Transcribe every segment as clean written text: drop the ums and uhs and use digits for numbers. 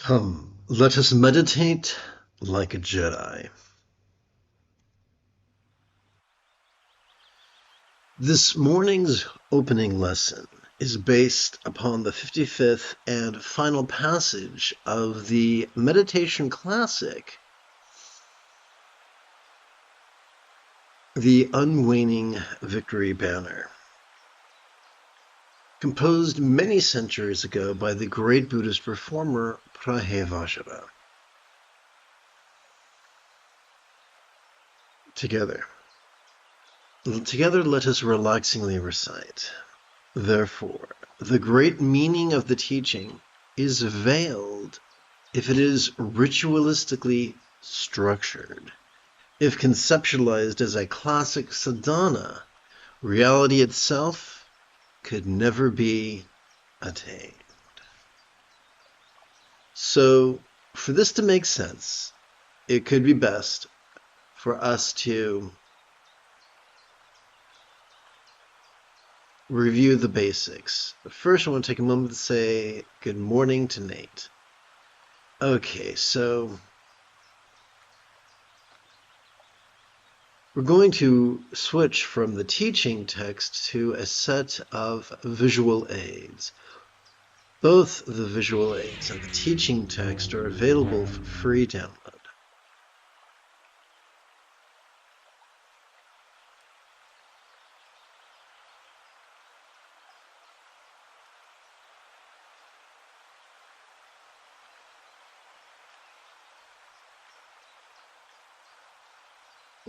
Come, let us meditate like a Jedi. This morning's opening lesson is based upon the 55th and final passage of the meditation classic, The Unwaning Victory Banner, composed many centuries ago by the great Buddhist reformer Prajevajra. Together let us relaxingly recite. Therefore, the great meaning of the teaching is veiled if it is ritualistically structured. If conceptualized as a classic sadhana, reality itself could never be attained. So, for this to make sense, it could be best for us to review the basics. But first, I want to take a moment to say good morning to Nate. Okay, so we're going to switch from the teaching text to a set of visual aids. Both the visual aids and the teaching text are available for free download.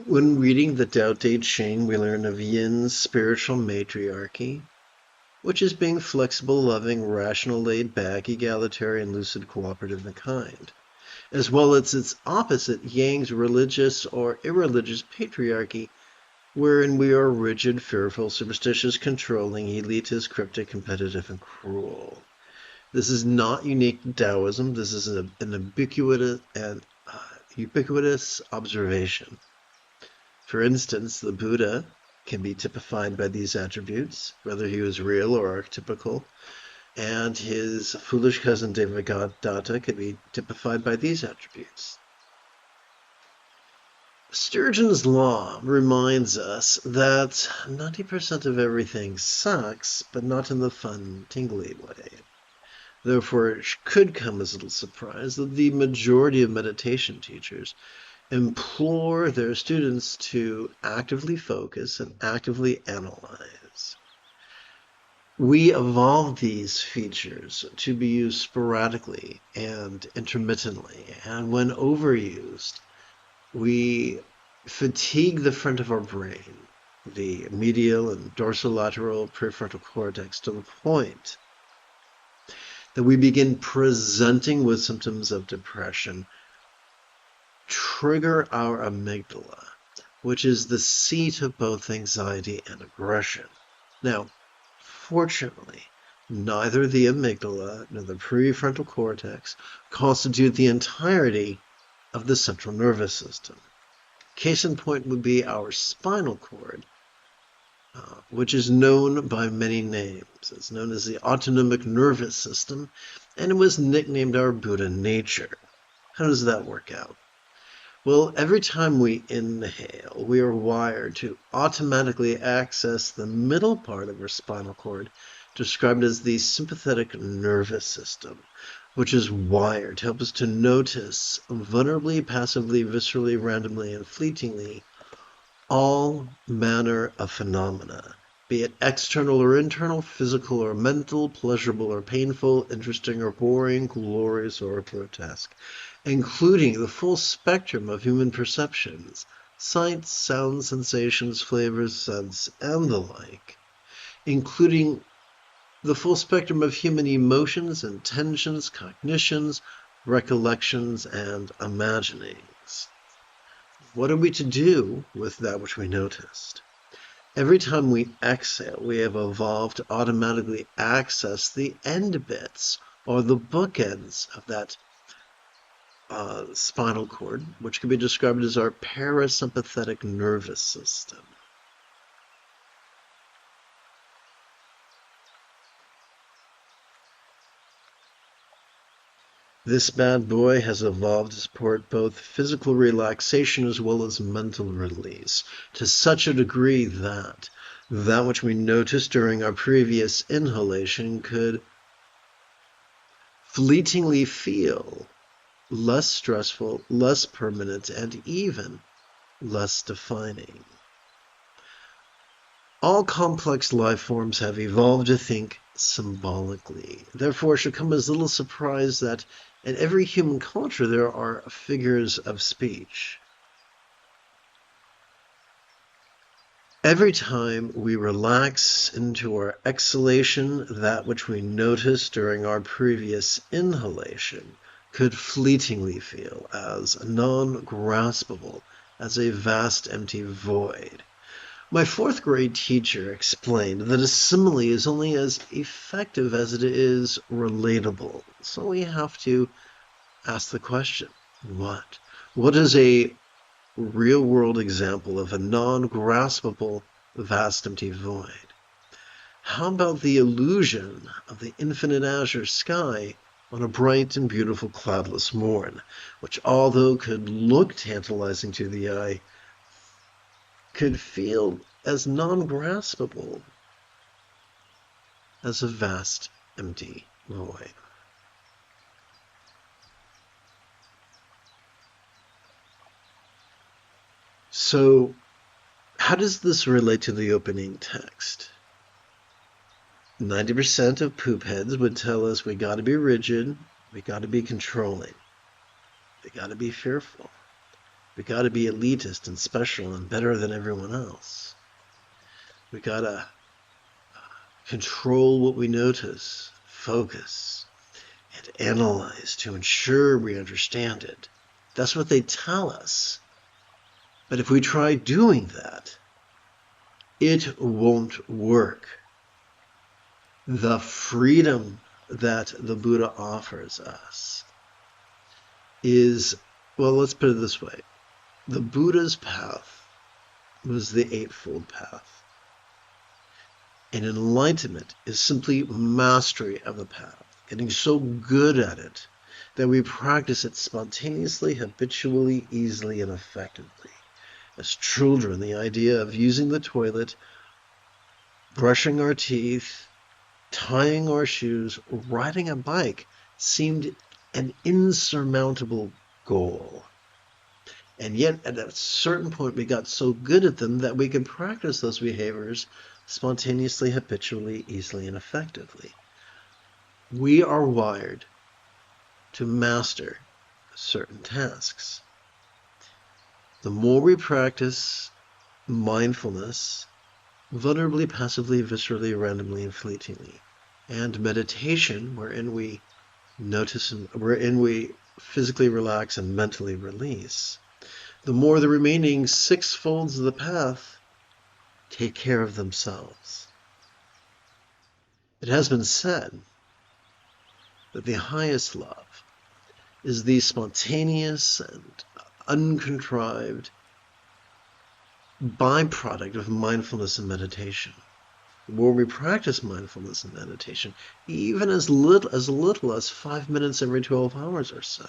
When reading the Tao Te Ching, we learn of Yin's spiritual matriarchy, which is being flexible, loving, rational, laid back, egalitarian, lucid, cooperative, and kind, as well as its opposite, Yang's religious or irreligious patriarchy, wherein we are rigid, fearful, superstitious, controlling, elitist, cryptic, competitive, and cruel. This is not unique to Taoism. This is an ubiquitous observation. For instance, the Buddha can be typified by these attributes, whether he was real or archetypical, and his foolish cousin Devadatta could be typified by these attributes. Sturgeon's law reminds us that 90% of everything sucks, but not in the fun, tingly way. Therefore, it could come as a little surprise that the majority of meditation teachers implore their students to actively focus and actively analyze. We evolved these features to be used sporadically and intermittently, and when overused, we fatigue the front of our brain, the medial and dorsolateral prefrontal cortex, to the point that we begin presenting with symptoms of depression, trigger our amygdala, which is the seat of both anxiety and aggression. Now, fortunately, neither the amygdala nor the prefrontal cortex constitute the entirety of the central nervous system. Case in point would be our spinal cord, which is known by many names. It's known as the autonomic nervous system, and it was nicknamed our Buddha nature. How does that work out? Well, every time we inhale, we are wired to automatically access the middle part of our spinal cord, described as the sympathetic nervous system, which is wired to help us to notice vulnerably, passively, viscerally, randomly, and fleetingly all manner of phenomena, be it external or internal, physical or mental, pleasurable or painful, interesting or boring, glorious or grotesque, including the full spectrum of human perceptions, sights, sounds, sensations, flavors, scents, and the like, including the full spectrum of human emotions, intentions, cognitions, recollections, and imaginings. What are we to do with that which we noticed? Every time we exhale, we have evolved to automatically access the end bits or the bookends of that spinal cord, which can be described as our parasympathetic nervous system. This bad boy has evolved to support both physical relaxation as well as mental release, to such a degree that that which we noticed during our previous inhalation could fleetingly feel less stressful, less permanent, and even less defining. All complex life forms have evolved to think symbolically. Therefore, it should come as little surprise that in every human culture there are figures of speech. Every time we relax into our exhalation, that which we noticed during our previous inhalation could fleetingly feel as non-graspable as a vast empty void. My fourth grade teacher explained that a simile is only as effective as it is relatable. So we have to ask the question, what? What is a real-world example of a non-graspable vast empty void? How about the illusion of the infinite azure sky on a bright and beautiful cloudless morn, which although could look tantalizing to the eye, could feel as non-graspable as a vast empty void. So, how does this relate to the opening text? 90% of poop heads would tell us we got to be rigid, we got to be controlling, we got to be fearful, we got to be elitist and special and better than everyone else. We got to control what we notice, focus, and analyze to ensure we understand it. That's what they tell us. But if we try doing that, it won't work. The freedom that the Buddha offers us is, well, let's put it this way. The Buddha's path was the Eightfold Path. And enlightenment is simply mastery of the path, getting so good at it that we practice it spontaneously, habitually, easily, and effectively. As children, the idea of using the toilet, brushing our teeth, tying our shoes, riding a bike seemed an insurmountable goal. And yet, at a certain point, we got so good at them that we could practice those behaviors spontaneously, habitually, easily, and effectively. We are wired to master certain tasks. The more we practice mindfulness, vulnerably, passively, viscerally, randomly, and fleetingly, and meditation, wherein we notice and wherein we physically relax and mentally release, the more the remaining 6 folds of the path take care of themselves. It has been said that the highest love is the spontaneous and uncontrived byproduct of mindfulness and meditation. The more we practice mindfulness and meditation, even as little as 5 minutes every 12 hours or so,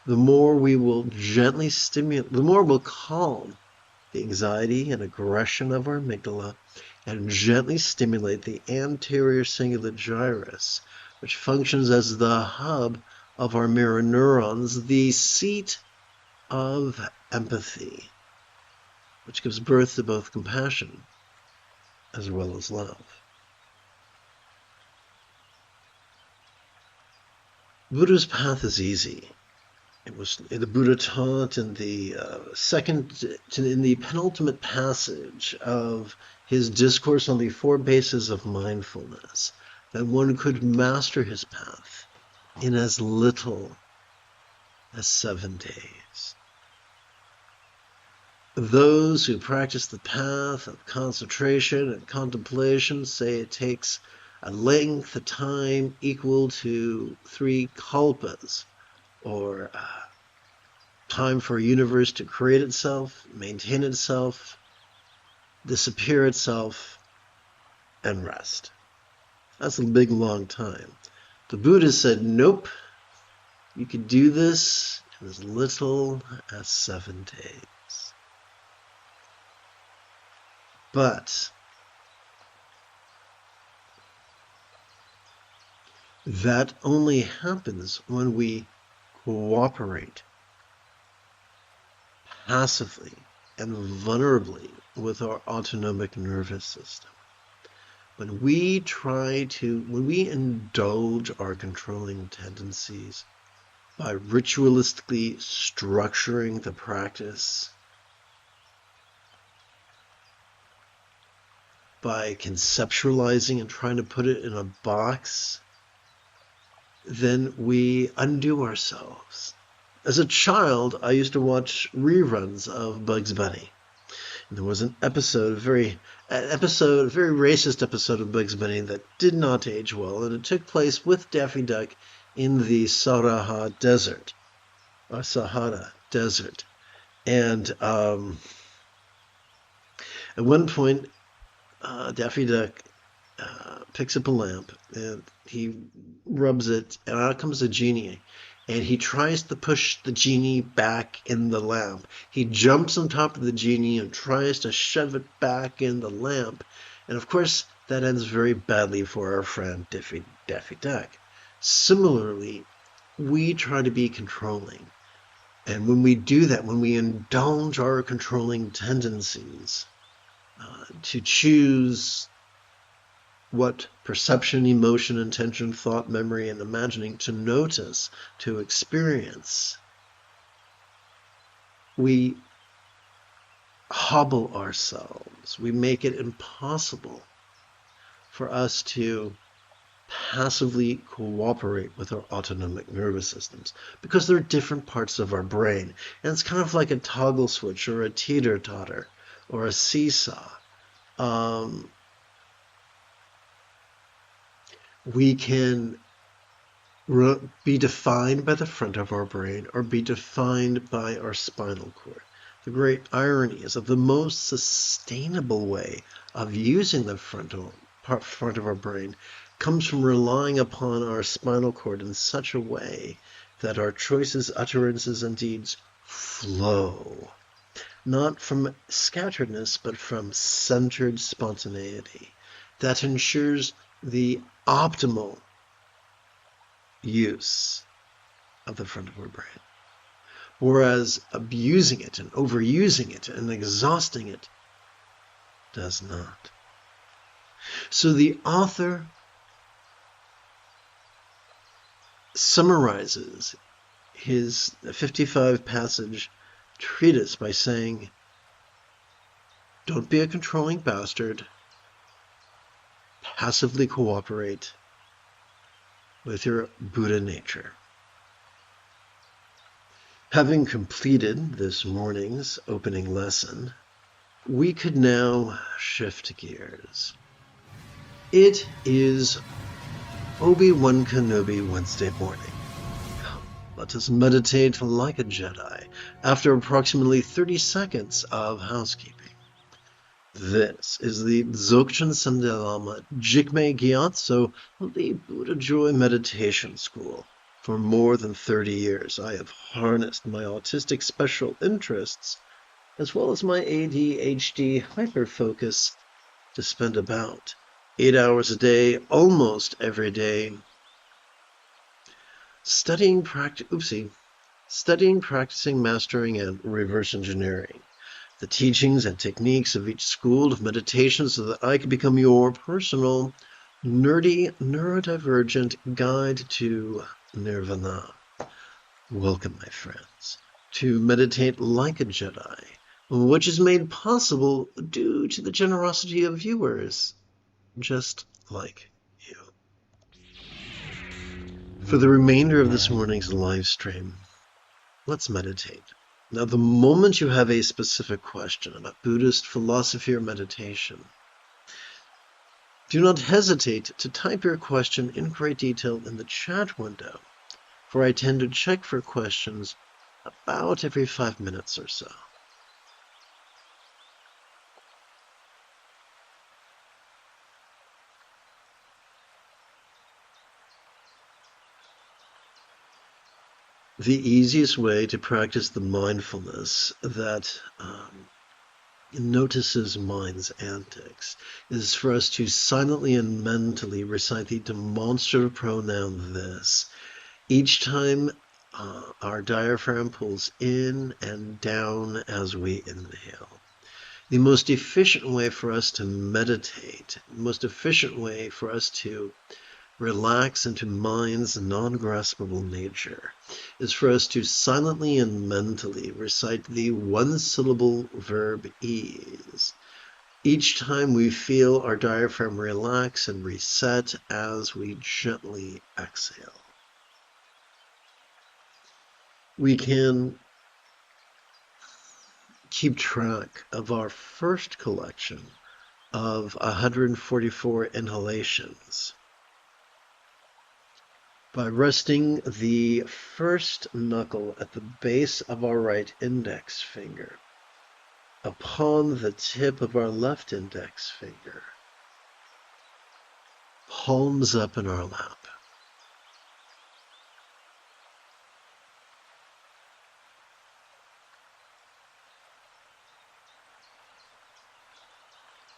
the more we will gently stimulate, the more we'll calm the anxiety and aggression of our amygdala and gently stimulate the anterior cingulate gyrus, which functions as the hub of our mirror neurons, the seat of empathy, which gives birth to both compassion as well as love. Buddha's path is easy. It was the Buddha taught in the penultimate passage of his discourse on the 4 bases of mindfulness, that one could master his path in as little as 7 days. Those who practice the path of concentration and contemplation say it takes a length of time equal to 3 kalpas, or time for a universe to create itself, maintain itself, disappear itself, and rest. That's a big, long time. The Buddha said, nope, You could do this in as little as 7 days. But that only happens when we cooperate passively and vulnerably with our autonomic nervous system. When we indulge our controlling tendencies by ritualistically structuring the practice, by conceptualizing and trying to put it in a box, then we undo ourselves. As a child, I used to watch reruns of Bugs Bunny. And there was an episode, a very racist episode of Bugs Bunny that did not age well, and it took place with Daffy Duck in the Sahara Desert. And at one point, Daffy Duck picks up a lamp and he rubs it, and out comes a genie. And he tries to push the genie back in the lamp. He jumps on top of the genie and tries to shove it back in the lamp. And of course, that ends very badly for our friend Daffy Duck. Similarly, we try to be controlling. And when we do that, when we indulge our controlling tendencies to choose what perception, emotion, intention, thought, memory, and imagining to notice, to experience, we hobble ourselves. We make it impossible for us to passively cooperate with our autonomic nervous systems because they're different parts of our brain. And it's kind of like a toggle switch or a teeter-totter or a seesaw. We can be defined by the front of our brain or be defined by our spinal cord. The great irony is that the most sustainable way of using the front of our brain comes from relying upon our spinal cord in such a way that our choices, utterances, and deeds flow, not from scatteredness, but from centered spontaneity that ensures the optimal use of the front of our brain. Whereas abusing it and overusing it and exhausting it does not. So the author summarizes his 55-passage treatise by saying, don't be a controlling bastard. Passively cooperate with your Buddha nature. Having completed this morning's opening lesson, we could now shift gears. It is Obi-Wan Kenobi Wednesday morning. Let us meditate like a Jedi after approximately 30 seconds of housekeeping. This is the Dzogchen Sende Lama Jigme Gyatso of the Buddha Joy Meditation School. For more than 30 years, I have harnessed my autistic special interests, as well as my ADHD hyperfocus, to spend about 8 hours a day, almost every day, studying, practicing, mastering, and reverse engineering the teachings and techniques of each school of meditation so that I can become your personal, nerdy, neurodivergent guide to nirvana. Welcome, my friends, to Meditate Like a Jedi, which is made possible due to the generosity of viewers, just like you. For the remainder of this morning's live stream, let's meditate. Now, the moment you have a specific question about Buddhist philosophy or meditation, do not hesitate to type your question in great detail in the chat window, for I tend to check for questions about every 5 minutes or so. The easiest way to practice the mindfulness that notices mind's antics is for us to silently and mentally recite the demonstrative pronoun this each time our diaphragm pulls in and down as we inhale. The most efficient way for us to meditate, the most efficient way for us to relax into mind's non-graspable nature, is for us to silently and mentally recite the one-syllable verb ease each time we feel our diaphragm relax and reset as we gently exhale. We can keep track of our first collection of 144 inhalations by resting the first knuckle at the base of our right index finger upon the tip of our left index finger, palms up in our lap.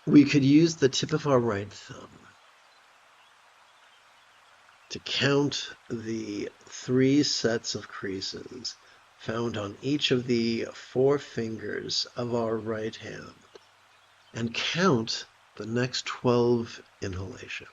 We could use the tip of our right thumb to count the 3 sets of creases found on each of the 4 fingers of our right hand and count the next 12 inhalations.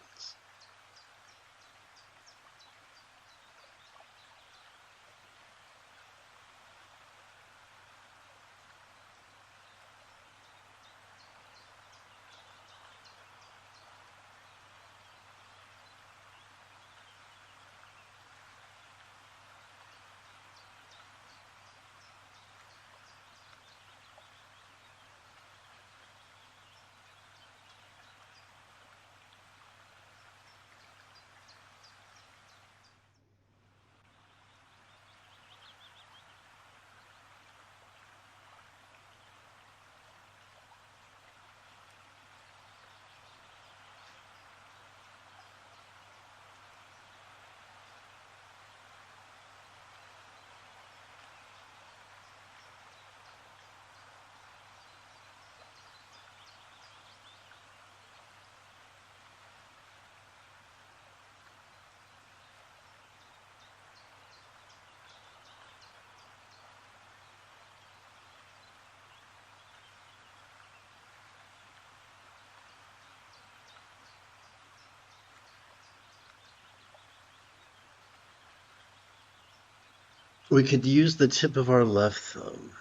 We could use the tip of our left thumb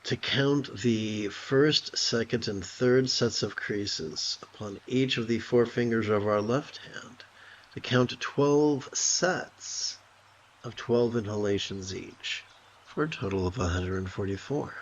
to count the first, second, and third sets of creases upon each of the 4 fingers of our left hand to count 12 sets of 12 inhalations each, for a total of 144.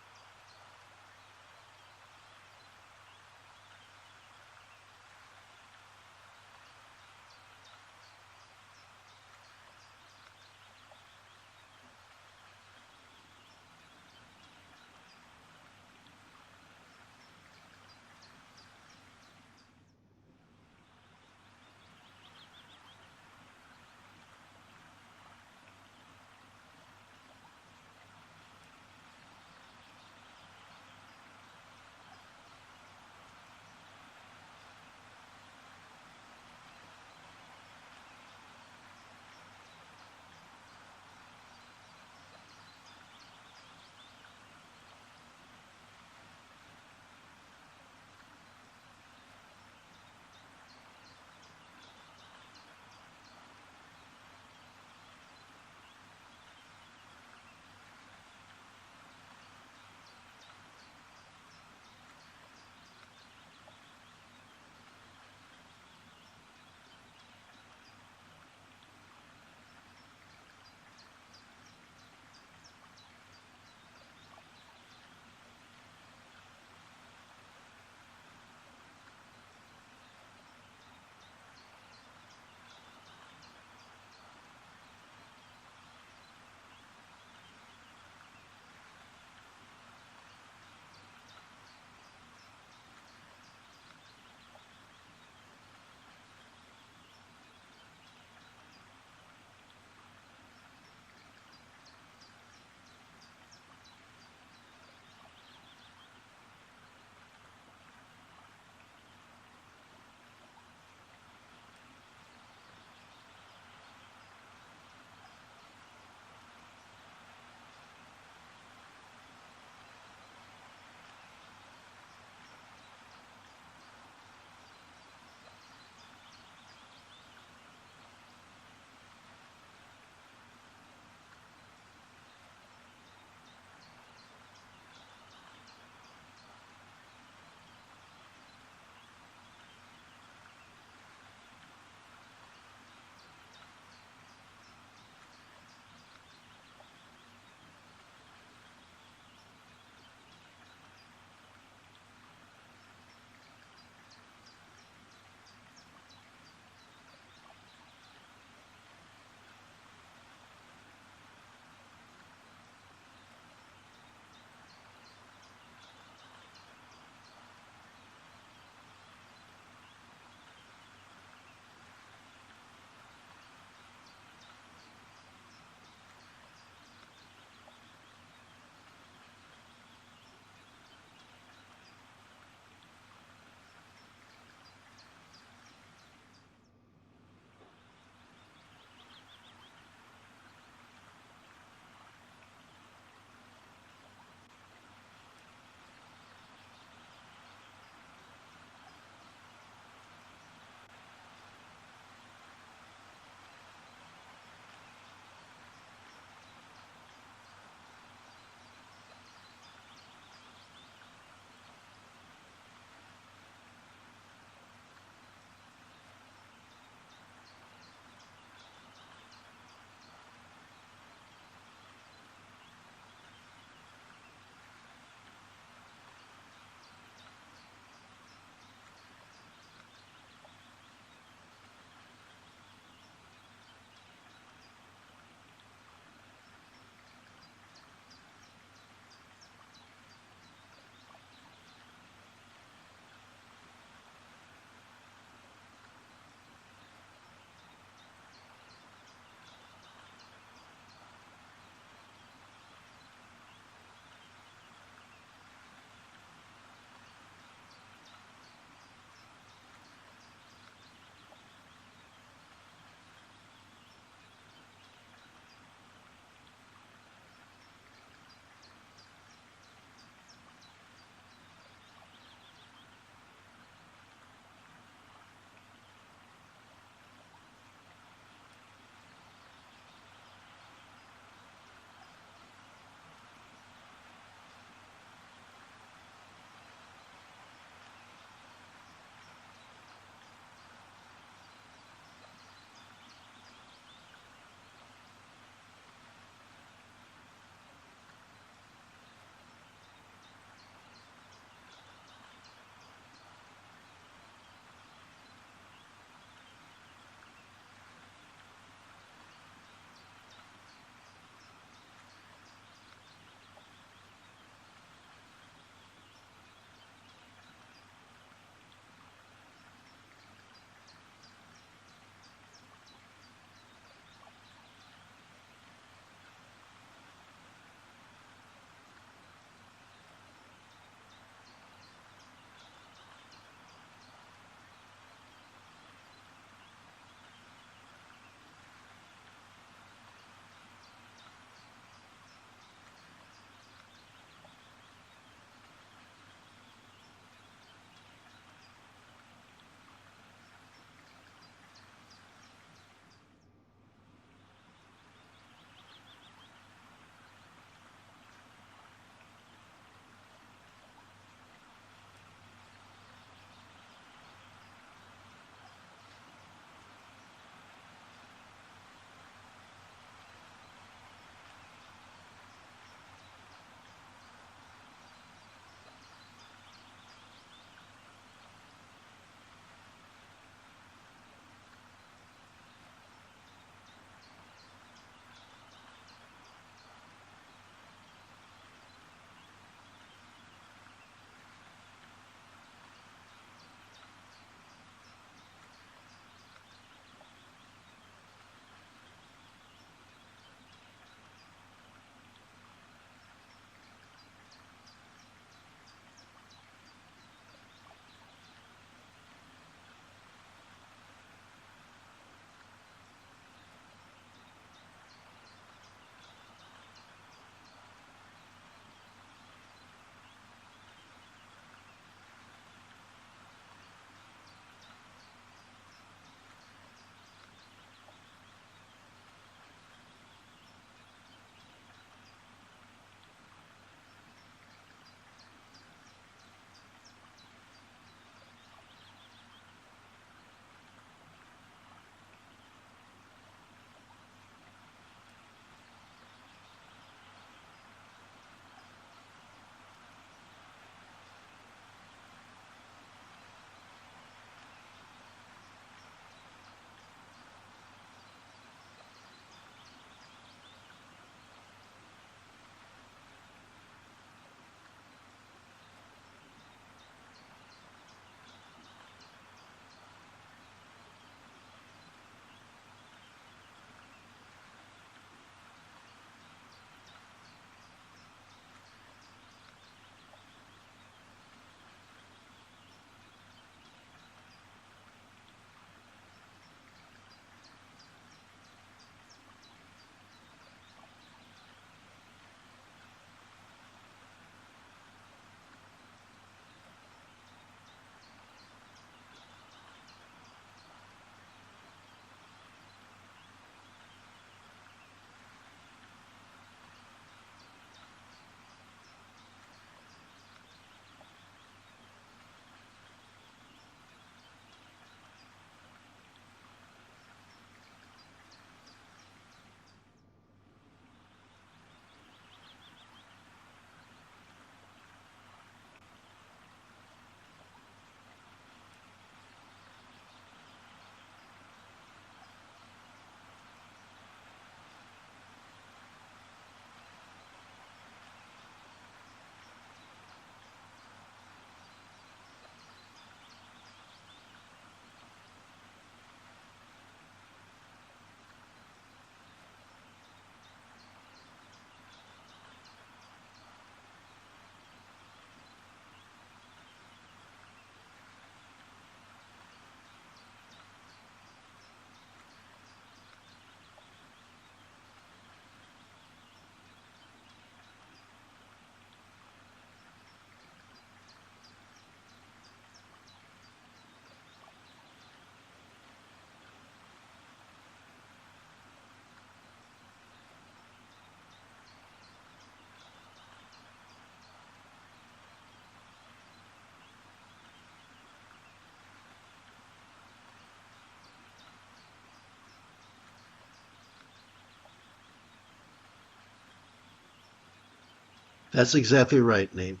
That's exactly right, Nate.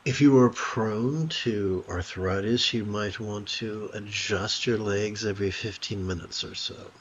If you are prone to arthritis, you might want to adjust your legs every 15 minutes or so.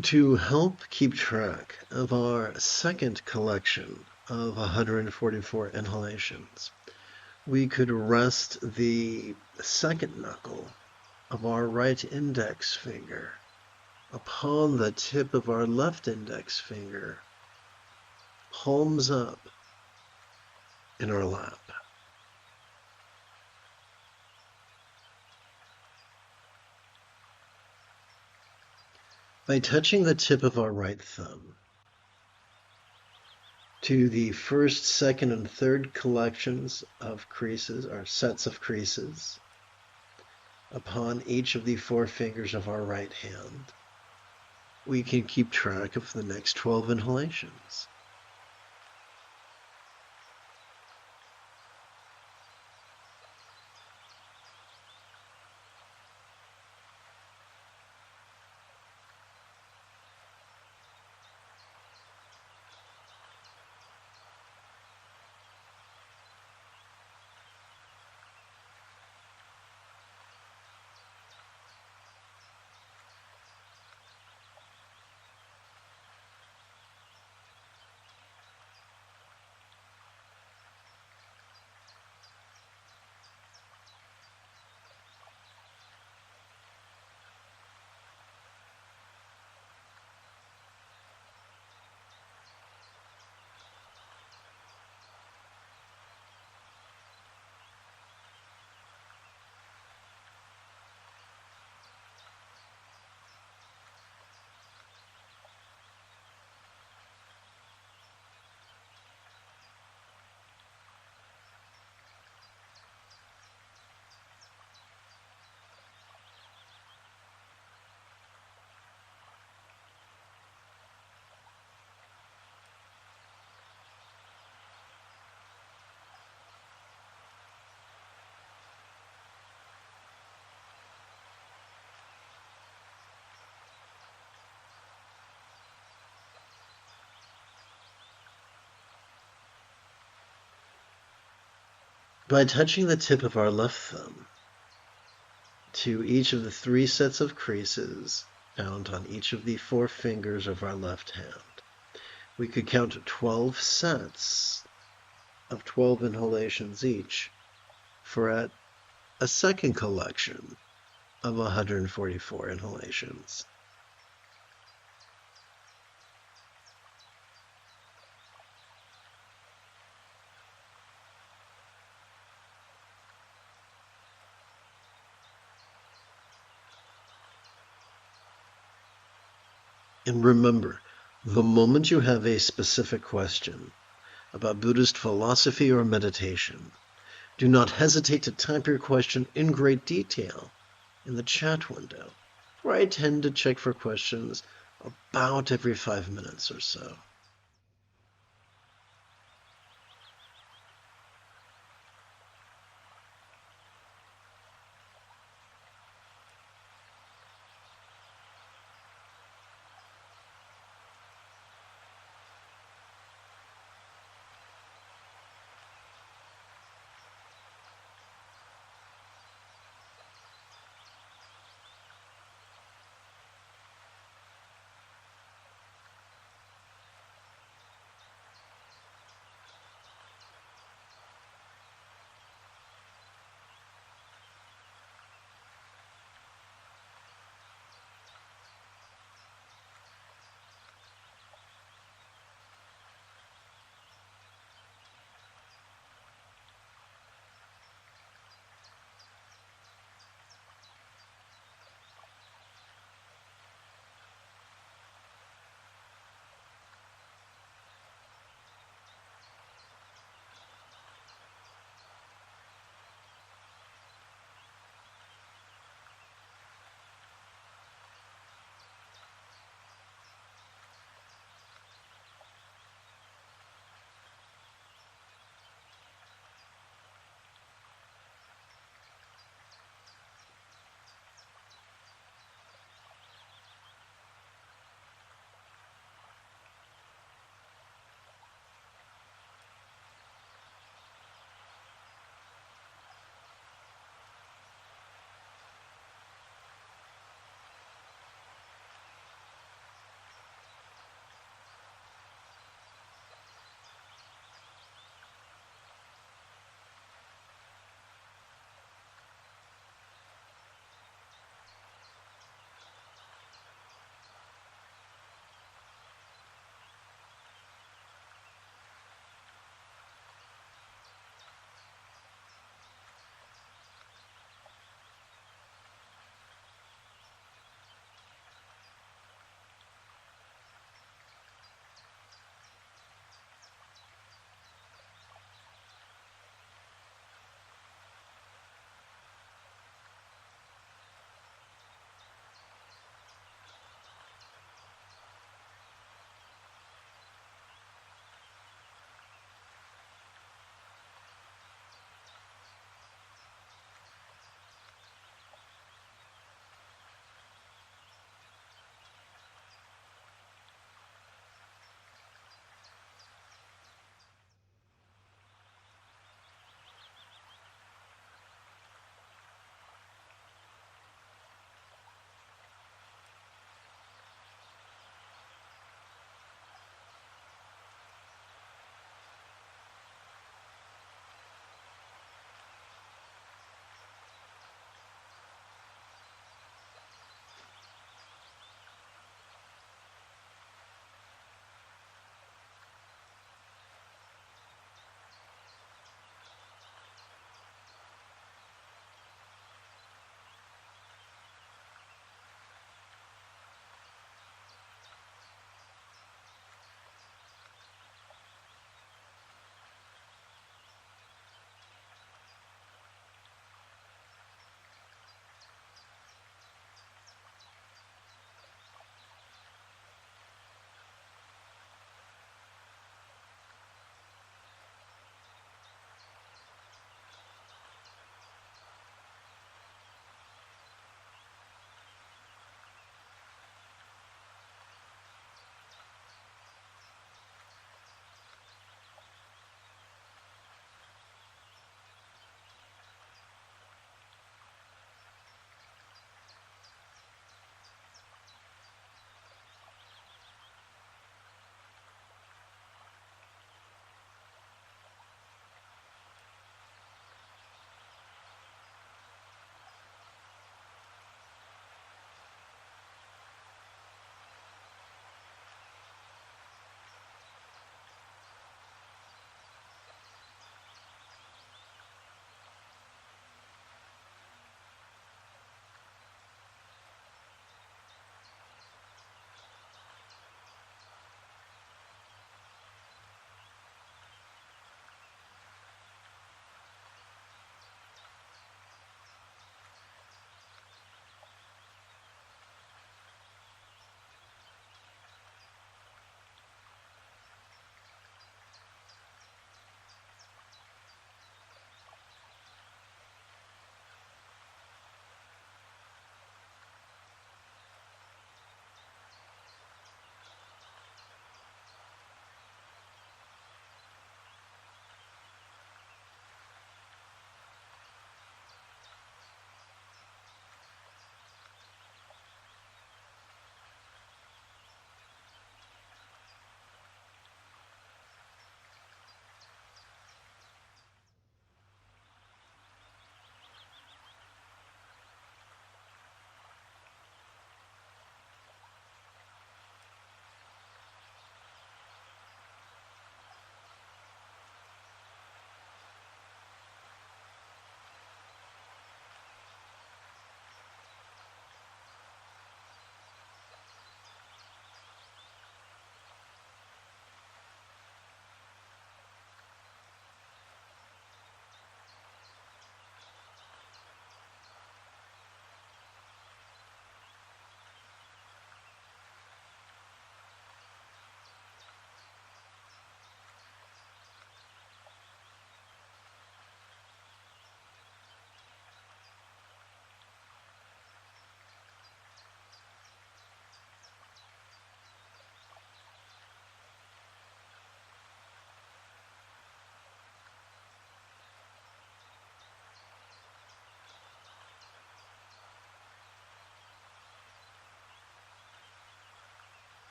To help keep track of our second collection of 144 inhalations, we could rest the second knuckle of our right index finger upon the tip of our left index finger, palms up in our lap. By touching the tip of our right thumb to the first, second, and third collections of creases, or sets of creases, upon each of the four fingers of our right hand, we can keep track of the next 12 inhalations. By touching the tip of our left thumb to each of the three sets of creases found on each of the four fingers of our left hand, we could count 12 sets of 12 inhalations each for a second collection of 144 inhalations. And remember, the moment you have a specific question about Buddhist philosophy or meditation, do not hesitate to type your question in great detail in the chat window, where I tend to check for questions about every 5 minutes or so.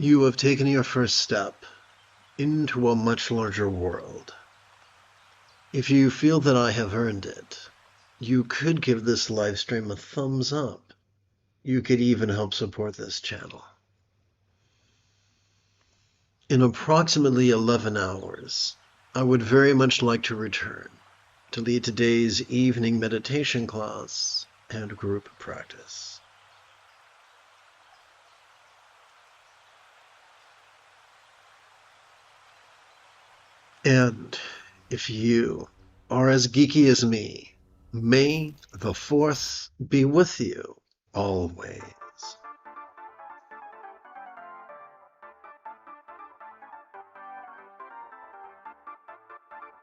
You have taken your first step into a much larger world. If you feel that I have earned it, you could give this live stream a thumbs up. You could even help support this channel. In approximately 11 hours, I would very much like to return to lead today's evening meditation class and group practice. And if you are as geeky as me, may the Force be with you always.